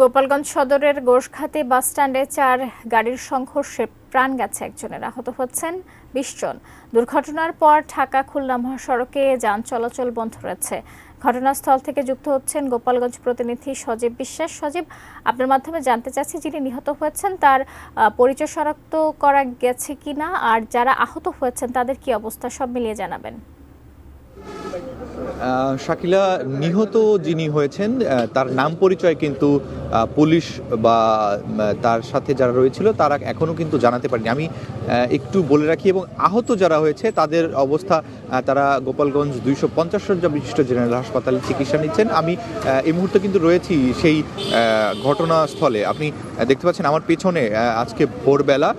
গোপালগঞ্জ সদরের গোশঘাটি বাসস্ট্যান্ডে 4 গাড়ির সংঘর্ষে প্রাণ গেছে একজনের, আহত হচ্ছেন 20 জন। দুর্ঘটনার পর ঢাকা-খুলনা মহাসড়কে যান চলাচল বন্ধ রয়েছে। ঘটনাস্থল থেকে যুক্ত হচ্ছেন গোপালগঞ্জ প্রতিনিধি সজীব বিশ্বাস। সজীব, আপনার মাধ্যমে জানতে চাচ্ছি, যিনি নিহত হয়েছেন তার পরিচয় শনাক্ত করা গেছে কিনা, আর যারা আহত হয়েছেন তাদের কি অবস্থা, সব মিলিয়ে জানাবেন। শাকিলা, নিহত যিনি হয়েছেন তার নাম পরিচয় কিন্তু পুলিশ বা তার সাথে যারা রয়েছিল তারা এখনও কিন্তু জানাতে পারেনি। আমি একটু বলে রাখি, এবং আহত যারা হয়েছে তাদের অবস্থা, তারা গোপালগঞ্জ 250 শয্যা বিশিষ্ট জেনারেল হাসপাতালে চিকিৎসা নিচ্ছেন। আমি এই মুহূর্তে কিন্তু রয়েছি সেই ঘটনাস্থলে। আপনি দেখতে পাচ্ছেন আমার পেছনে আজকে ভোরবেলা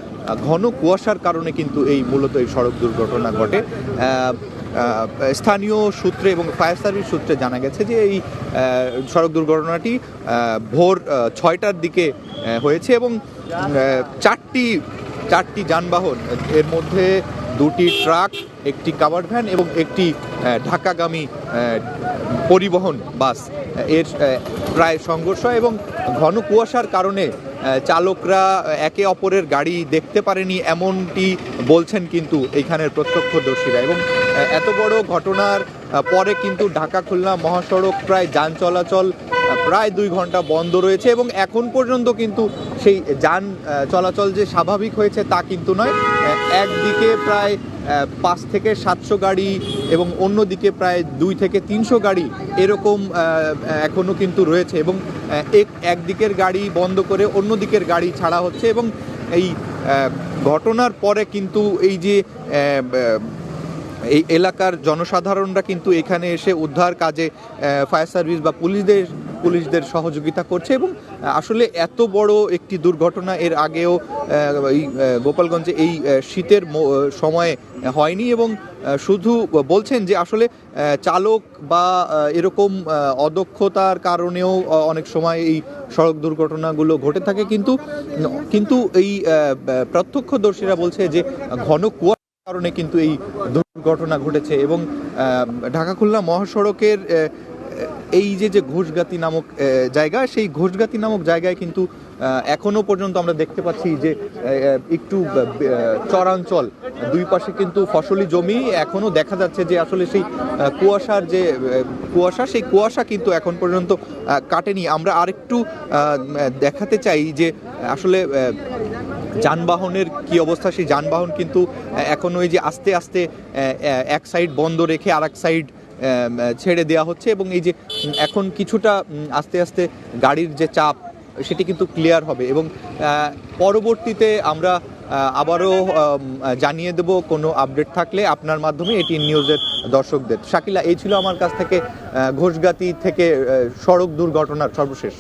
ঘন কুয়াশার কারণে কিন্তু মূলত এই সড়ক দুর্ঘটনা ঘটে। স্থানীয় সূত্রে এবং ফায়ার সার্ভিস সূত্রে জানা গেছে যে এই সড়ক দুর্ঘটনাটি ভোর 6টার দিকে হয়েছে এবং চারটি যানবাহন, এর মধ্যে 2টি ট্রাক, একটি কাভার্ড ভ্যান এবং একটি ঢাকাগামী পরিবহন বাস এর প্রায় সংঘর্ষ, এবং ঘন কুয়াশার কারণে চালকরা একে অপরের গাড়ি দেখতে পারেনি এমনটি বলছেন কিন্তু এখানের প্রত্যক্ষদর্শীরা। এবং এত বড় ঘটনার পরে কিন্তু ঢাকা-খুলনা মহাসড়ক প্রায় যান চলাচল প্রায় 2 ঘন্টা বন্ধ রয়েছে, এবং এখন পর্যন্ত কিন্তু সেই যান চলাচল যে স্বাভাবিক হয়েছে তা কিন্তু নয়। একদিকে প্রায় 5 থেকে 700 গাড়ি এবং অন্যদিকে প্রায় 2 থেকে 300 গাড়ি এরকম এখনও কিন্তু রয়েছে, এবং একদিকের গাড়ি বন্ধ করে অন্য দিকের গাড়ি ছাড়া হচ্ছে। এবং এই ঘটনার পরে কিন্তু এই এলাকার জনসাধারণরা কিন্তু এখানে এসে উদ্ধার কাজে ফায়ার সার্ভিস বা পুলিশদের সহযোগিতা করছে। এবং আসলে এত বড় একটি দুর্ঘটনা এর আগেও এই গোপালগঞ্জে এই শীতের সময়ে হয়নি, এবং শুধু বলছেন যে আসলে চালক বা এরকম অদক্ষতার কারণেও অনেক সময় এই সড়ক দুর্ঘটনাগুলো ঘটে থাকে, কিন্তু এই প্রত্যক্ষদর্শীরা বলছে যে ঘন কুয়াশার কারণে কিন্তু এই দুর্ঘটনা ঘটেছে। এবং ঢাকা-খুলনা মহাসড়কের এই যে ঘোষগাতি নামক জায়গা, সেই ঘোষগাতি নামক জায়গায় কিন্তু এখনো পর্যন্ত আমরা দেখতে পাচ্ছি যে একটু চরাঞ্চল, দুই পাশে কিন্তু ফসলি জমি, এখনো দেখা যাচ্ছে যে আসলে সেই সেই কুয়াশা কিন্তু এখন পর্যন্ত কাটেনি। আমরা আরেকটু দেখাতে চাই যে আসলে যানবাহনের কি অবস্থা। সেই যানবাহন কিন্তু এখন ওই যে আস্তে আস্তে এক সাইড বন্ধ রেখে আরেক সাইড ছেড়ে দেওয়া হচ্ছে, এবং এই যে এখন কিছুটা আস্তে আস্তে গাড়ির যে চাপ সেটি কিন্তু ক্লিয়ার হবে। এবং পরবর্তীতে আমরা আবারও জানিয়ে দেব কোনো আপডেট থাকলে আপনার মাধ্যমে এটিএন নিউজের দর্শকদের। শাকিলা, এই ছিল আমার কাছ থেকে ঘোষগাতি থেকে সড়ক দুর্ঘটনার সর্বশেষ।